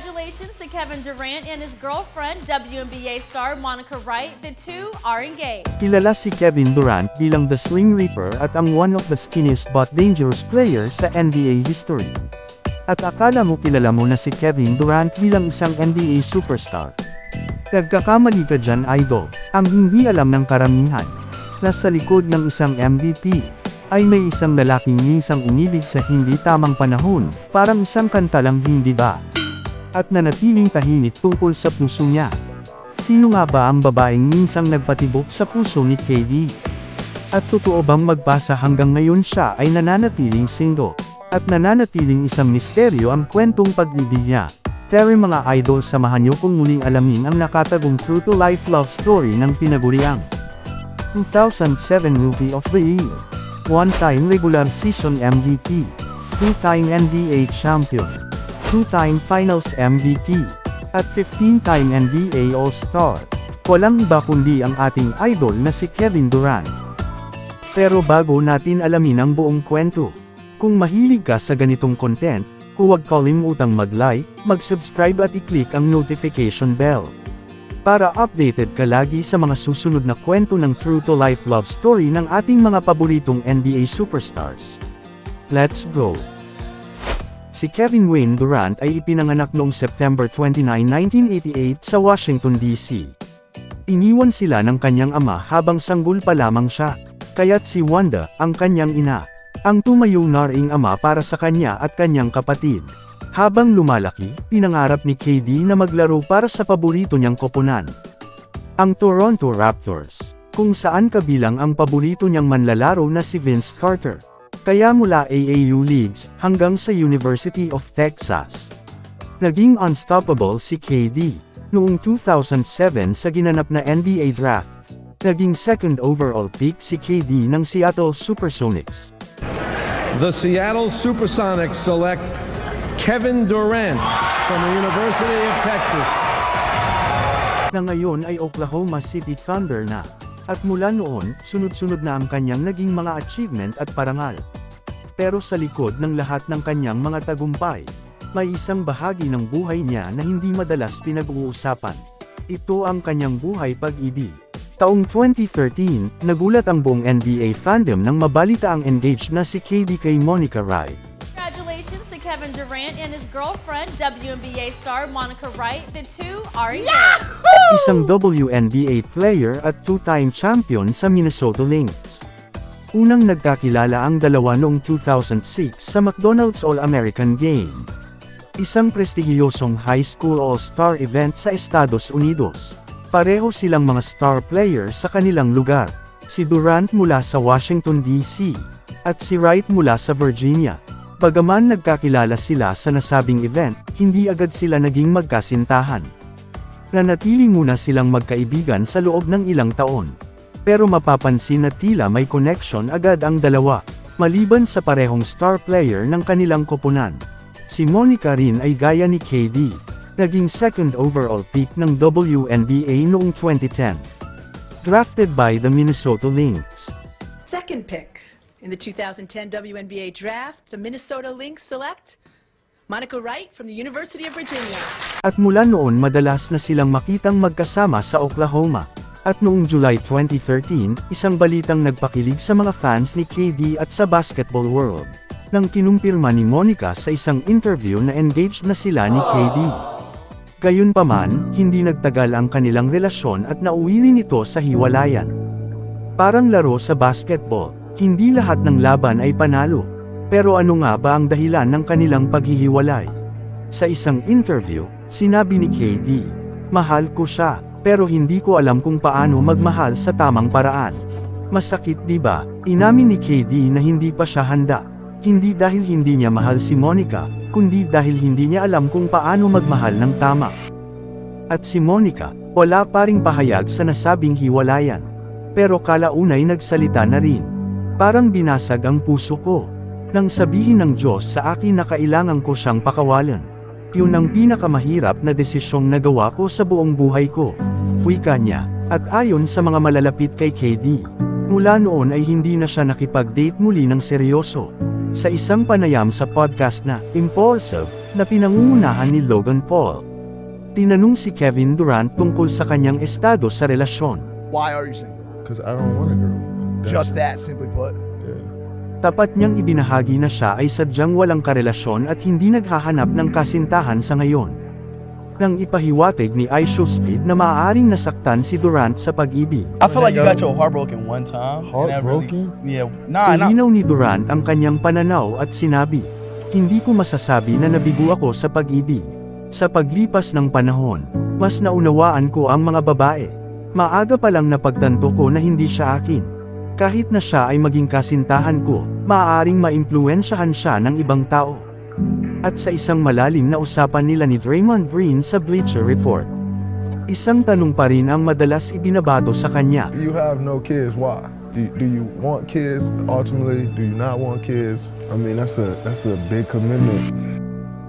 Congratulations to Kevin Durant and his girlfriend, WNBA star Monica Wright. The two are engaged. Kilala si Kevin Durant bilang the Sling Reaper at ang one of the skinniest but dangerous players sa NBA history. At akala mo kilala mo na si Kevin Durant bilang isang NBA superstar. Nagkakamali ka dyan, idol. Ang hindi alam ng karamihan, na sa likod ng isang MVP, ay may isang lalaking minsang umibig sa hindi tamang panahon, parang isang kanta lang, hindi ba? At nanatiling tahimik tungkol sa puso niya. Sino nga ba ang babaeng minsang nagpatibok sa puso ni KD? At totoo bang magpasa hanggang ngayon siya ay nananatiling single? At nananatiling isang misteryo ang kwentong pag-ibig niya. Pero mga idol, samahan niyo kung muling alamin ang nakatagong true-to-life love story ng pinaguriang 2007 Movie of the Year, one-time regular season MVP, two-time NBA champion, two-time Finals MVP, at 15-time NBA All-Star. Walang iba kundi ang ating idol na si Kevin Durant. Pero bago natin alamin ang buong kwento, kung mahilig ka sa ganitong content, huwag kalimutang mag-like, mag-subscribe at i-click ang notification bell para updated ka lagi sa mga susunod na kwento ng true-to-life love story ng ating mga paboritong NBA superstars. Let's go! Si Kevin Wayne Durant ay ipinanganak noong September 29, 1988 sa Washington, D.C. Iniwan sila ng kanyang ama habang sanggol pa lamang siya, kaya't si Wanda, ang kanyang ina, ang tumayong naring ama para sa kanya at kanyang kapatid. Habang lumalaki, pinangarap ni KD na maglaro para sa paborito niyang koponan, ang Toronto Raptors, kung saan kabilang ang paborito niyang manlalaro na si Vince Carter. Kaya mula AAU Leagues, hanggang sa University of Texas, naging unstoppable si KD. Noong 2007 sa ginanap na NBA Draft, naging second overall pick si KD ng Seattle Supersonics. The Seattle Supersonics select Kevin Durant from the University of Texas. Na ngayon ay Oklahoma City Thunder na. At mula noon, sunod-sunod na ang kanyang naging mga achievement at parangal. Pero sa likod ng lahat ng kanyang mga tagumpay, may isang bahagi ng buhay niya na hindi madalas pinag-uusapan. Ito ang kanyang buhay pag-ibig. Taong 2013, nagulat ang buong NBA fandom nang mabalita ang engaged na si KD kay Monica Wright. Congratulations to Kevin Durant and his girlfriend, WNBA star Monica Wright. The two are engaged. Isang WNBA player at two-time champion sa Minnesota Lynx. Unang nagkakilala ang dalawa noong 2006 sa McDonald's All-American Game, isang prestihiyosong high school all-star event sa Estados Unidos. Pareho silang mga star players sa kanilang lugar. Si Durant mula sa Washington, D.C. at si Wright mula sa Virginia. Bagaman nagkakilala sila sa nasabing event, hindi agad sila naging magkasintahan. Nanatili muna silang magkaibigan sa loob ng ilang taon. Pero mapapansin na tila may connection agad ang dalawa, maliban sa parehong star player ng kanilang koponan. Si Monica rin ay gaya ni KD, naging second overall pick ng WNBA noong 2010. Drafted by the Minnesota Lynx. Second pick in the 2010 WNBA draft, the Minnesota Lynx select Monica Wright from the University of Virginia. At mula noon madalas na silang makitang magkasama sa Oklahoma. At noong July 2013, isang balitang nagpakilig sa mga fans ni KD at sa basketball world, nang kinumpirma ni Monica sa isang interview na engaged na sila ni KD. Gayunpaman, hindi nagtagal ang kanilang relasyon at nauwi rin ito sa hiwalayan. Parang laro sa basketball, hindi lahat ng laban ay panalo. Pero ano nga ba ang dahilan ng kanilang paghihiwalay? Sa isang interview, sinabi ni KD, "Mahal ko siya, pero hindi ko alam kung paano magmahal sa tamang paraan." Masakit, di ba? Inamin ni KD na hindi pa siya handa. Hindi dahil hindi niya mahal si Monica, kundi dahil hindi niya alam kung paano magmahal ng tama. At si Monica, wala pa ring pahayag sa nasabing hiwalayan. Pero kalaunay nagsalita na rin. Parang binasag ang puso ko nang sabihin ng Diyos sa akin na kailangan ko siyang pakawalan. Yun ang pinakamahirap na desisyong nagawa ko sa buong buhay ko. Wika niya, at ayon sa mga malalapit kay KD, mula noon ay hindi na siya nakipag-date muli ng seryoso. Sa isang panayam sa podcast na Impulsive, na pinangungunahan ni Logan Paul. Tinanong si Kevin Durant tungkol sa kanyang estado sa relasyon. Why are you single? Because I don't want a girl. Just that, simply put. Yeah. Tapat niyang ibinahagi na siya ay sadyang walang karelasyon at hindi naghahanap ng kasintahan sa ngayon. Nang ipahiwatig ni iShowSpeed na maaaring nasaktan si Durant sa pag-ibig. I feel like you got your heart broken one time. and that Heartbroken? Yeah. Nah. Ilinaw ni Durant ang kanyang pananaw at sinabi, "Hindi ko masasabi na nabigo ako sa pag-ibig. Sa paglipas ng panahon, mas naunawaan ko ang mga babae. Maaga pa lang napagtanto ko na hindi siya akin. Kahit na siya ay maging kasintahan ko, maaaring maimpluwensyahan siya ng ibang tao." At sa isang malalim na usapan nila ni Draymond Green sa Bleacher Report, isang tanong pa rin ang madalas ibinabato sa kanya. You have no kids, why? Do you want kids ultimately? Do you not want kids? I mean, that's a big commitment.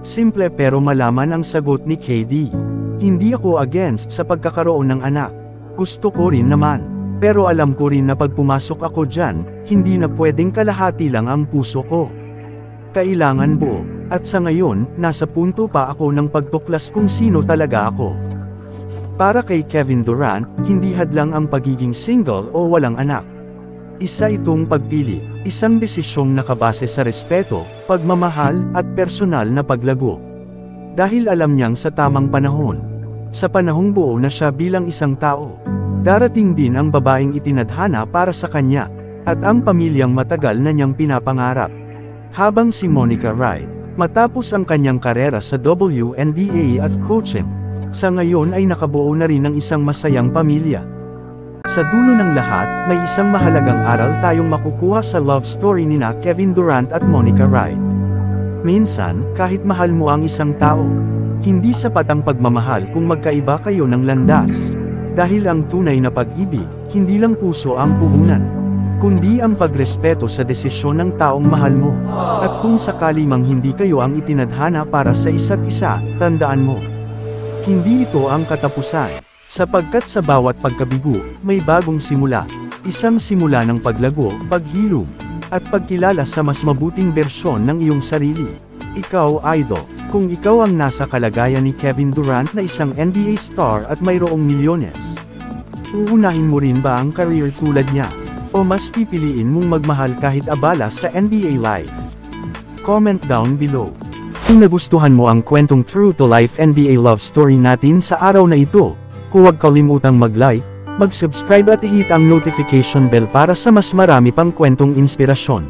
Simple pero malaman ang sagot ni KD. "Hindi ako against sa pagkakaroon ng anak. Gusto ko rin naman. Pero alam ko rin na pag pumasok ako dyan, hindi na pwedeng kalahati lang ang puso ko. Kailangan buo. At sa ngayon, nasa punto pa ako ng pagtuklas kung sino talaga ako." Para kay Kevin Durant, hindi hadlang ang pagiging single o walang anak. Isa itong pagpili, isang desisyong nakabase sa respeto, pagmamahal, at personal na paglago. Dahil alam niyang sa tamang panahon, sa panahong buo na siya bilang isang tao, darating din ang babaeng itinadhana para sa kanya, at ang pamilyang matagal na niyang pinapangarap. Habang si Monica Wright, matapos ang kanyang karera sa WNBA at coaching, sa ngayon ay nakabuo na rin ng isang masayang pamilya. Sa dulo ng lahat, may isang mahalagang aral tayong makukuha sa love story nina Kevin Durant at Monica Wright. Minsan, kahit mahal mo ang isang tao, hindi sapat ang pagmamahal kung magkaiba kayo ng landas. Dahil ang tunay na pag-ibig, hindi lang puso ang puhunan, kundi ang pagrespeto sa desisyon ng taong mahal mo. At kung sakali mang hindi kayo ang itinadhana para sa isa't isa, tandaan mo, hindi ito ang katapusan. Sapagkat sa bawat pagkabigo, may bagong simula. Isang simula ng paglago, paghilom, at pagkilala sa mas mabuting bersyon ng iyong sarili. Ikaw, idol, kung ikaw ang nasa kalagayan ni Kevin Durant na isang NBA star at mayroong milyones, uunahin mo rin ba ang career tulad niya? O mas pipiliin mong magmahal kahit abala sa NBA life? Comment down below. Kung nagustuhan mo ang kwentong true to life NBA love story natin sa araw na ito, huwag kalimutang mag-like, mag-subscribe at i-hit ang notification bell para sa mas marami pang kwentong inspirasyon.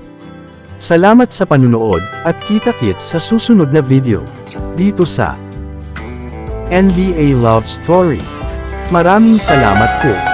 Salamat sa panunood, at kita-kits sa susunod na video, dito sa NBA Love Story. Maraming salamat po.